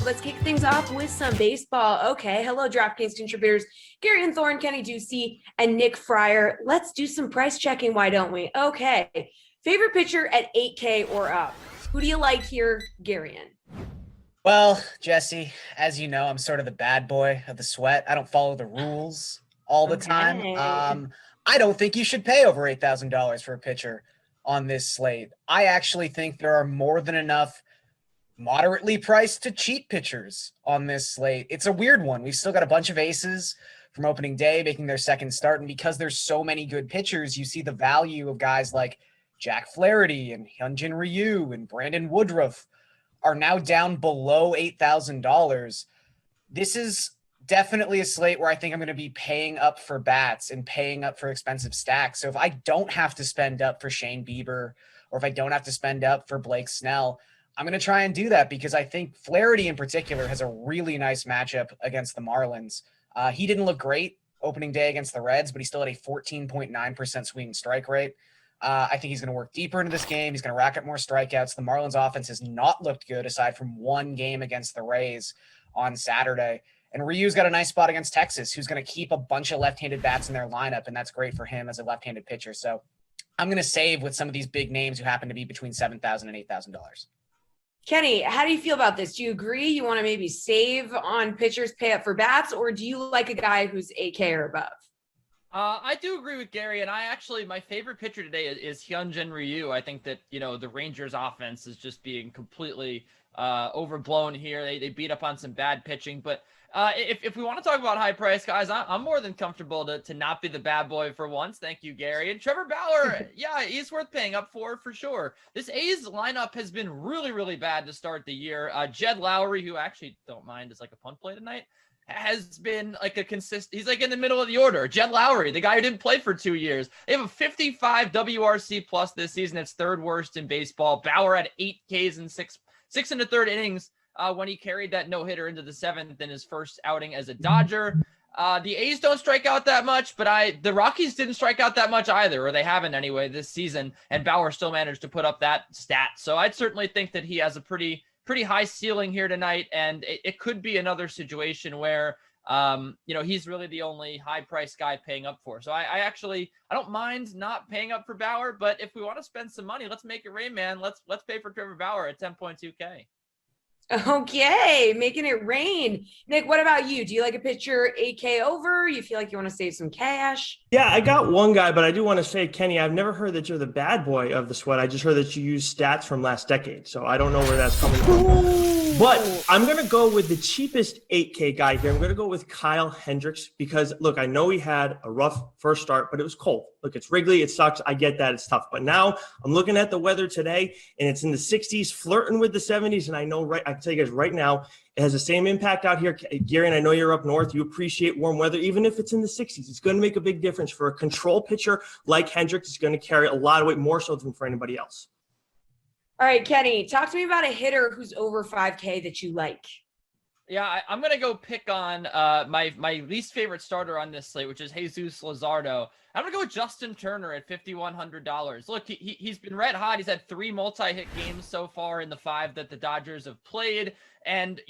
Let's kick things off with some baseball. Okay, hello, DraftKings contributors Garion Thorne, Kenny Ducey, and Nick Friar. Let's do some price checking, why don't we? Okay, favorite pitcher at 8K or up. Who do you like here, Garion? Well, Jesse, as you know, I'm sort of the bad boy of the sweat. I don't follow the rules all the time. I don't think you should pay over $8,000 for a pitcher on this slate. I actually think there are more than enough moderately priced to cheap pitchers on this slate. It's a weird one. We've still got a bunch of aces from opening day making their second start, and because there's so many good pitchers, you see the value of guys like Jack Flaherty and Hyunjin Ryu and Brandon Woodruff are now down below $8,000. This is definitely a slate where I think I'm going to be paying up for bats and paying up for expensive stacks. So if I don't have to spend up for Shane Bieber, or if I don't have to spend up for Blake Snell, I'm going to try and do that because I think Flaherty in particular has a really nice matchup against the Marlins. He didn't look great opening day against the Reds, but he still had a 14.9% swinging strike rate. I think he's going to work deeper into this game. He's going to rack up more strikeouts. The Marlins offense has not looked good aside from one game against the Rays on Saturday. And Ryu's got a nice spot against Texas, who's going to keep a bunch of left-handed bats in their lineup, and that's great for him as a left-handed pitcher. So I'm going to save with some of these big names who happen to be between $7,000 and $8,000. Kenny, how do you feel about this? Do you agree you want to maybe save on pitchers, pay up for bats, or do you like a guy who's 8K or above? I do agree with Gary, and my favorite pitcher today is Hyunjin Ryu. I think that, the Rangers offense is just being completely overblown here. They beat up on some bad pitching, but if we want to talk about high price guys, I'm more than comfortable to not be the bad boy for once. Thank you, Gary. And Trevor Bauer, yeah, he's worth paying up for sure. This A's lineup has been really, really bad to start the year. Jed Lowry, who I actually don't mind as like a punt play tonight, has been like a consistent, he's like in the middle of the order. Jed Lowry, the guy who didn't play for 2 years. They have a 55 WRC plus this season. It's third worst in baseball. Bauer had 8 Ks in six and a third innings when he carried that no-hitter into the seventh in his first outing as a Dodger. The A's don't strike out that much, but the Rockies didn't strike out that much either, or they haven't anyway this season, and Bauer still managed to put up that stat. So I'd certainly think that he has a pretty high ceiling here tonight, and it could be another situation where he's really the only high-priced guy paying up for. So I don't mind not paying up for Bauer, but if we want to spend some money, let's make it rain, man. Let's pay for Trevor Bauer at 10.2K. Okay, making it rain. Nick, what about you? Do you like a pitcher 8K over? You feel like you want to save some cash? Yeah, I got one guy, but I do want to say, Kenny, I've never heard that you're the bad boy of the sweat. I just heard that you use stats from last decade, so I don't know where that's coming from. But I'm going to go with the cheapest 8K guy here. I'm going to go with Kyle Hendricks because, look, I know he had a rough first start, but it was cold. Look, it's Wrigley. It sucks. I get that. It's tough. But now I'm looking at the weather today, and it's in the 60s, flirting with the 70s, and I know I can tell you guys right now, it has the same impact out here. Gary, and I know you're up north. You appreciate warm weather, even if it's in the 60s. It's going to make a big difference for a control pitcher like Hendricks. It's going to carry a lot of weight, more so than for anybody else. All right, Kenny, talk to me about a hitter who's over 5K that you like. Yeah, I'm going to go pick on my least favorite starter on this slate, which is Jesus Luzardo. I'm going to go with Justin Turner at $5,100. Look, he's been red hot. He's had 3 multi-hit games so far in the 5 that the Dodgers have played. And,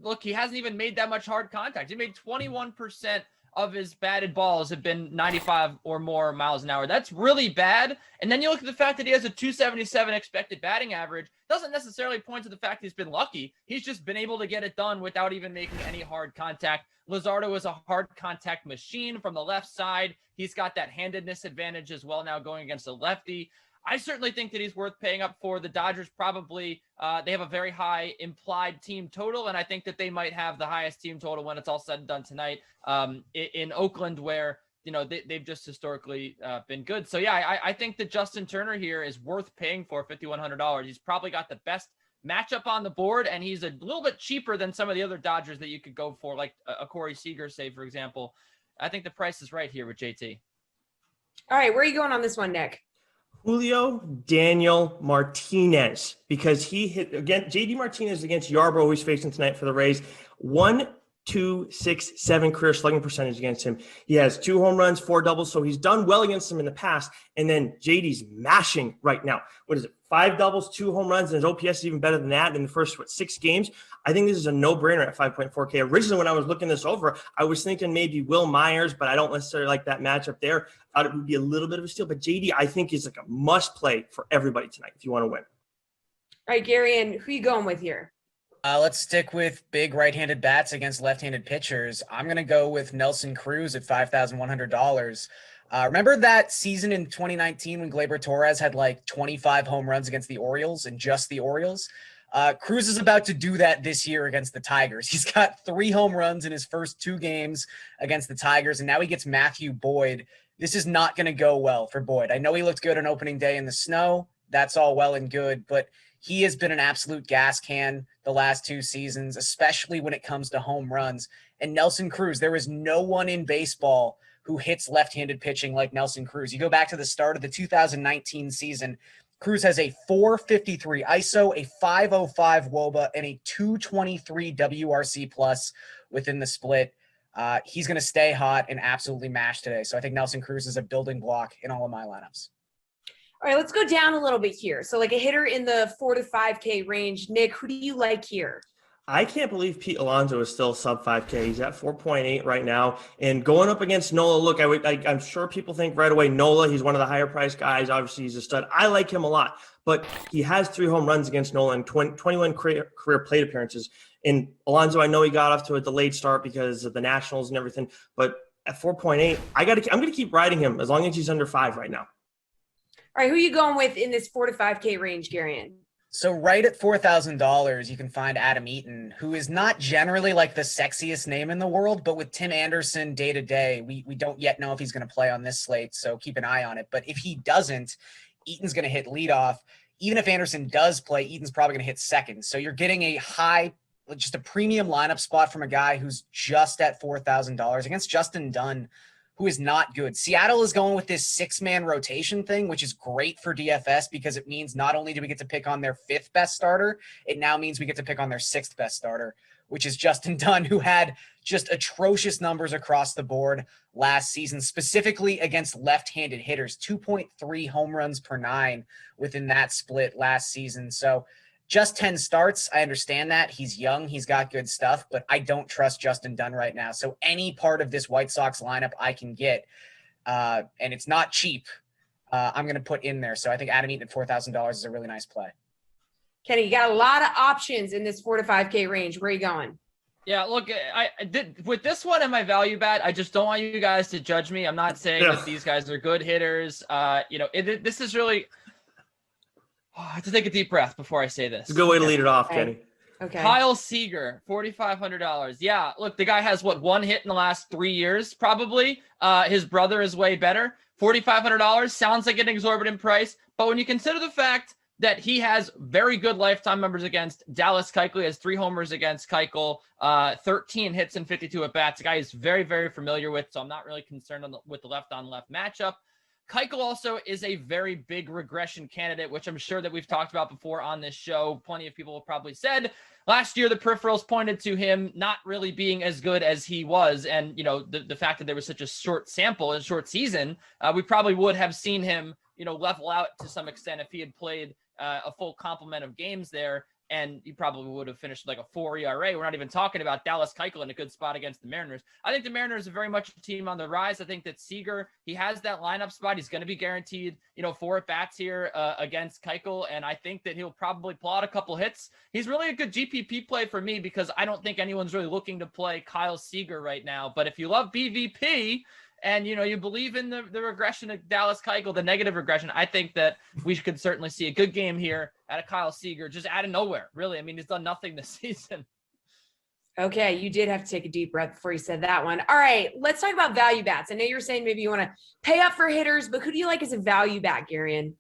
look, he hasn't even made that much hard contact. He made 21% of his batted balls have been 95 or more miles an hour. That's really bad. And then you look at the fact that he has a 277 expected batting average. Doesn't necessarily point to the fact he's been lucky. He's just been able to get it done without even making any hard contact. Luzardo is a hard contact machine from the left side. He's got that handedness advantage as well now going against a lefty. I certainly think that he's worth paying up for. The Dodgers probably, they have a very high implied team total, and I think that they might have the highest team total when it's all said and done tonight in Oakland, where, they've just historically been good. So, yeah, I think that Justin Turner here is worth paying for $5,100. He's probably got the best matchup on the board, and he's a little bit cheaper than some of the other Dodgers that you could go for, like a Corey Seager, say, for example. I think the price is right here with JT. All right, where are you going on this one, Nick? Julio Daniel Martinez, because he hit again. JD Martinez against Yarbrough, who he's facing tonight for the Rays. 1.267 career slugging percentage against him. He has 2 home runs, 4 doubles, so he's done well against him in the past. And then JD's mashing right now. What is it? 5 doubles, 2 home runs, and his OPS is even better than that in the first 6 games. I think this is a no-brainer at 5.4K. Originally, when I was looking this over, I was thinking maybe Will Myers, but I don't necessarily like that matchup there. Thought it would be a little bit of a steal, but JD, I think, is like a must-play for everybody tonight if you want to win. All right, Garion, who are you going with here? Let's stick with big right-handed bats against left-handed pitchers. I'm going to go with Nelson Cruz at $5,100. Remember that season in 2019 when Gleyber Torres had like 25 home runs against the Orioles and just the Orioles? Cruz is about to do that this year against the Tigers. He's got 3 home runs in his first 2 games against the Tigers, and now he gets Matthew Boyd. This is not going to go well for Boyd. I know he looked good on opening day in the snow. That's all well and good, but he has been an absolute gas can the last 2 seasons, especially when it comes to home runs. And Nelson Cruz, there is no one in baseball who hits left-handed pitching like Nelson Cruz. You go back to the start of the 2019 season, Cruz has a 453 ISO, a 505 WOBA, and a 223 WRC plus within the split. He's going to stay hot and absolutely mash today. So I think Nelson Cruz is a building block in all of my lineups. All right, let's go down a little bit here. So like a hitter in the 4 to 5K range. Nick, who do you like here? I can't believe Pete Alonso is still sub 5K. He's at 4.8 right now. And going up against Nola, look, I'm sure people think right away, Nola, he's one of the higher priced guys. Obviously, he's a stud. I like him a lot. But he has 3 home runs against Nola and 21 career plate appearances. And Alonso, I know he got off to a delayed start because of the Nationals and everything. But at 4.8, I'm going to keep riding him as long as he's under 5 right now. All right, who are you going with in this 4 to 5K range, Garion? So right at $4,000, you can find Adam Eaton, who is not generally like the sexiest name in the world, but with Tim Anderson day to day, we don't yet know if he's going to play on this slate, so keep an eye on it. But if he doesn't, Eaton's going to hit leadoff. Even if Anderson does play, Eaton's probably going to hit second. So you're getting a high, just a premium lineup spot from a guy who's just at $4,000 against Justin Dunn, who is not good. Seattle is going with this 6-man rotation thing, which is great for DFS because it means not only do we get to pick on their 5th best starter, it now means we get to pick on their 6th best starter, which is Justin Dunn, who had just atrocious numbers across the board last season, specifically against left-handed hitters, 2.3 home runs per 9 within that split last season. So just 10 starts, I understand that. He's young, he's got good stuff, but I don't trust Justin Dunn right now. So any part of this White Sox lineup I can get, and it's not cheap, I'm going to put in there. So I think Adam Eaton at $4,000 is a really nice play. Kenny, you got a lot of options in this 4 to 5K range. Where are you going? Yeah, look, I did with this one in my value bet. I just don't want you guys to judge me. I'm not saying that these guys are good hitters. This is really... I have to take a deep breath before I say this. It's a good way to lead it off, Kenny. Okay. Kyle Seager, $4,500. Yeah, look, the guy has, 1 hit in the last 3 years, probably. His brother is way better. $4,500 sounds like an exorbitant price, but when you consider the fact that he has very good lifetime numbers against Dallas Keuchel, he has 3 homers against Keuchel, 13 hits and 52 at-bats. A guy he's very, very familiar with, so I'm not really concerned with the left-on-left matchup. Keuchel also is a very big regression candidate, which I'm sure that we've talked about before on this show. Plenty of people have probably said last year the peripherals pointed to him not really being as good as he was. And, the fact that there was such a short sample, a short season, we probably would have seen him, level out to some extent if he had played a full complement of games there. And he probably would have finished like a 4 ERA. We're not even talking about Dallas Keuchel in a good spot against the Mariners. I think the Mariners are very much a team on the rise. I think that Seager, he has that lineup spot. He's going to be guaranteed, 4 at-bats here against Keuchel. And I think that he'll probably plot a couple hits. He's really a good GPP play for me because I don't think anyone's really looking to play Kyle Seager right now. But if you love BVP, and, you believe in the regression of Dallas Keuchel, the negative regression, I think that we could certainly see a good game here out of Kyle Seager, just out of nowhere, really. I mean, he's done nothing this season. Okay, you did have to take a deep breath before you said that one. All right, let's talk about value bats. I know you're saying maybe you want to pay up for hitters, but who do you like as a value bat, Garion?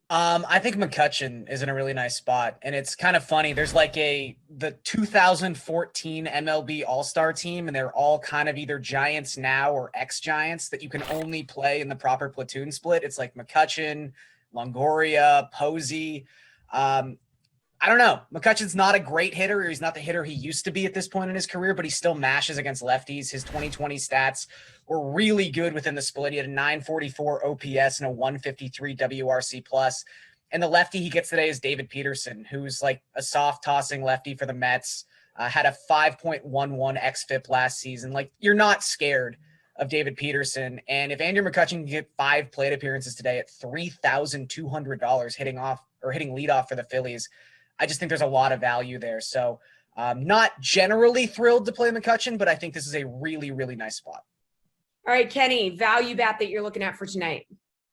I think McCutchen is in a really nice spot, and it's kind of funny. There's like the 2014 MLB All-Star team, and they're all kind of either Giants now or ex-Giants that you can only play in the proper platoon split. It's like McCutchen, Longoria, Posey. I don't know. McCutchen's not a great hitter. He's not the hitter he used to be at this point in his career, but he still mashes against lefties. His 2020 stats were really good within the split. He had a 944 OPS and a 153 WRC plus. And the lefty he gets today is David Peterson, who's like a soft tossing lefty for the Mets. Had a 5.11 xFIP last season. Like, you're not scared of David Peterson. And if Andrew McCutchen can get 5 plate appearances today at $3,200 hitting leadoff for the Phillies, I just think there's a lot of value there. So not generally thrilled to play McCutchen, but I think this is a really, really nice spot. All right, Kenny, value bat that you're looking at for tonight.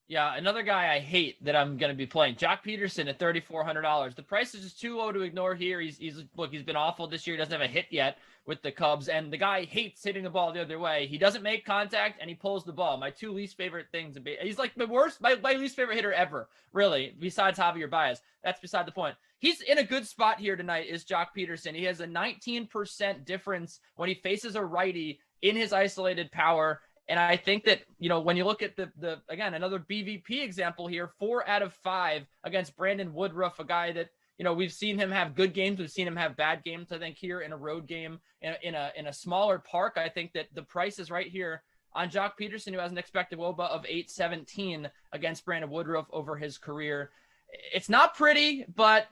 Yeah, another guy I hate that I'm going to be playing, Jock Peterson at $3,400. The price is just too low to ignore here. He's been awful this year. He doesn't have a hit yet with the Cubs, and the guy hates hitting the ball the other way. He doesn't make contact, and he pulls the ball. My 2 least favorite things. He's like my least favorite hitter ever, really, besides Javier Baez. That's beside the point. He's in a good spot here tonight, is Jock Peterson. He has a 19% difference when he faces a righty in his isolated power. And I think that, when you look at the again, another BVP example here, 4 out of 5 against Brandon Woodruff, a guy that, we've seen him have good games. We've seen him have bad games. I think here in a road game in a smaller park, I think that the price is right here on Jock Peterson, who has an expected WOBA of 817 against Brandon Woodruff over his career. It's not pretty, but,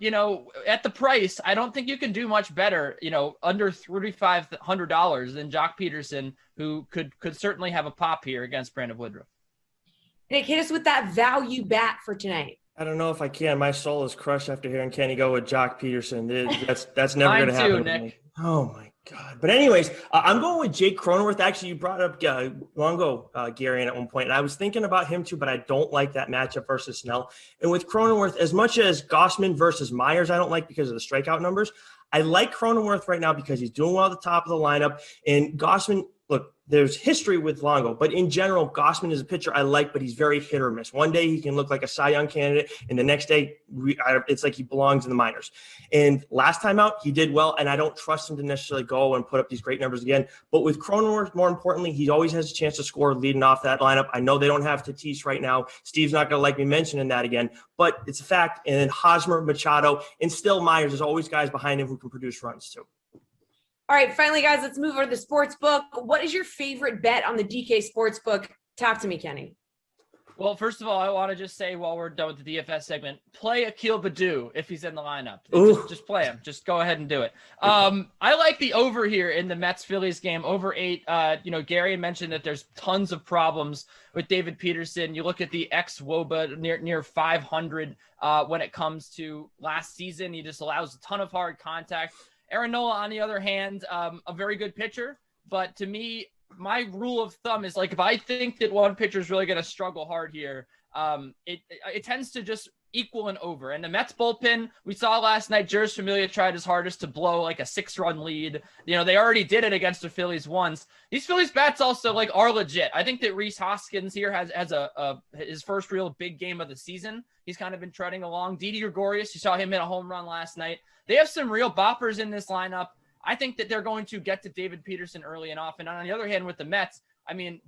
at the price, I don't think you can do much better, under $3,500 than Jock Peterson, who could certainly have a pop here against Brandon Woodruff. Nick, hit us with that value bat for tonight. I don't know if I can. My soul is crushed after hearing Kenny go with Jock Peterson. That's never going to happen. Mine too, Nick. Oh, my God. But anyways, I'm going with Jake Cronenworth. Actually, you brought up Longo, Garion, at one point, and I was thinking about him too, but I don't like that matchup versus Snell. And with Cronenworth, as much as Gossman versus Myers, I don't like because of the strikeout numbers. I like Cronenworth right now because he's doing well at the top of the lineup. And Gossman, look, there's history with Longo, but in general, Gossman is a pitcher I like, but he's very hit or miss. One day he can look like a Cy Young candidate, and the next day it's like he belongs in the minors. And last time out, he did well, and I don't trust him to necessarily go and put up these great numbers again. But with Cronenworth, more importantly, he always has a chance to score leading off that lineup. I know they don't have Tatis right now. Steve's not going to like me mentioning that again, but it's a fact. And then Hosmer, Machado, and still Myers. There's always guys behind him who can produce runs too. All right, finally, guys, let's move over to the sports book. What is your favorite bet on the DK Sportsbook? Talk to me, Kenny. Well, first of all, I want to just say while we're done with the DFS segment, play Akil Baddoo if he's in the lineup. Just play him. Just go ahead and do it. I like the over here in the Mets-Phillies game, over 8. Gary mentioned that there's tons of problems with David Peterson. You look at the ex-WOBA near 500 when it comes to last season. He just allows a ton of hard contact. Aaron Nola, on the other hand, a very good pitcher. But to me, my rule of thumb is like if I think that one pitcher is really going to struggle hard here, it tends to just equal and over. And the Mets bullpen, we saw last night, Jeurys Familia tried his hardest to blow like a 6-run lead. They already did it against the Phillies once. These Phillies bats also are legit. I think that Rhys Hoskins here has his first real big game of the season. He's kind of been treading along. Didi Gregorius, you saw him hit a home run last night. They have some real boppers in this lineup. I think that they're going to get to David Peterson early and often. And on the other hand, with the Mets,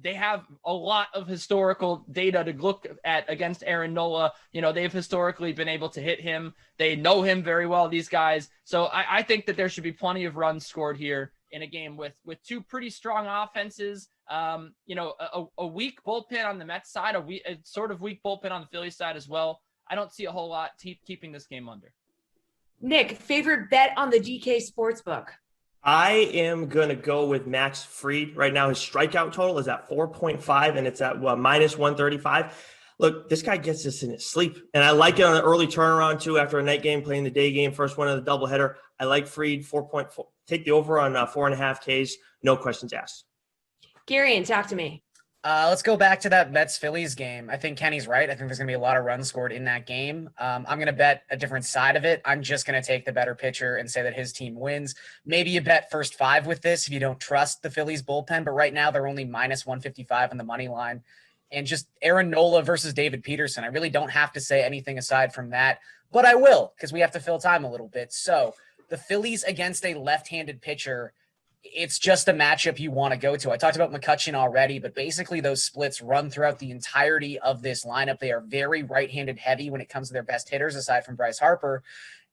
they have a lot of historical data to look at against Aaron Nola. They've historically been able to hit him. They know him very well, these guys. So I think that there should be plenty of runs scored here in a game with 2 pretty strong offenses. A weak bullpen on the Mets side, a sort of weak bullpen on the Phillies side as well. I don't see a whole lot keeping this game under. Nick, favorite bet on the DK Sportsbook? I am going to go with Max Fried. Right now, his strikeout total is at 4.5, and it's at minus 135. Look, this guy gets this in his sleep, and I like it on an early turnaround, too, after a night game, playing the day game, first one of the doubleheader. I like Fried, 4.4. Take the over on 4.5 Ks, no questions asked. Garion, talk to me. Let's go back to that Mets-Phillies game. I think Kenny's right. I think there's going to be a lot of runs scored in that game. I'm going to bet a different side of it. I'm just going to take the better pitcher and say that his team wins. Maybe you bet first 5 with this if you don't trust the Phillies bullpen, but right now they're only minus 155 on the money line. And just Aaron Nola versus David Peterson. I really don't have to say anything aside from that, but I will because we have to fill time a little bit. So the Phillies against a left-handed pitcher, it's just a matchup you want to go to. I talked about McCutchen already, but basically those splits run throughout the entirety of this lineup. They are very right-handed heavy when it comes to their best hitters, aside from Bryce Harper.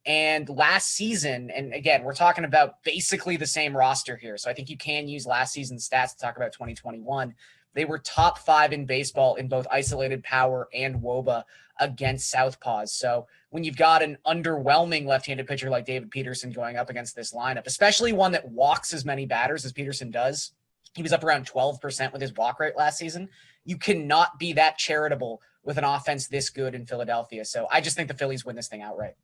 And last season, and again, we're talking about basically the same roster here, so I think you can use last season's stats to talk about 2021. They were top 5 in baseball in both isolated power and WOBA against southpaws. So when you've got an underwhelming left-handed pitcher like David Peterson going up against this lineup, especially one that walks as many batters as Peterson does, he was up around 12% with his walk rate last season. You cannot be that charitable with an offense this good in Philadelphia. So I just think the Phillies win this thing outright.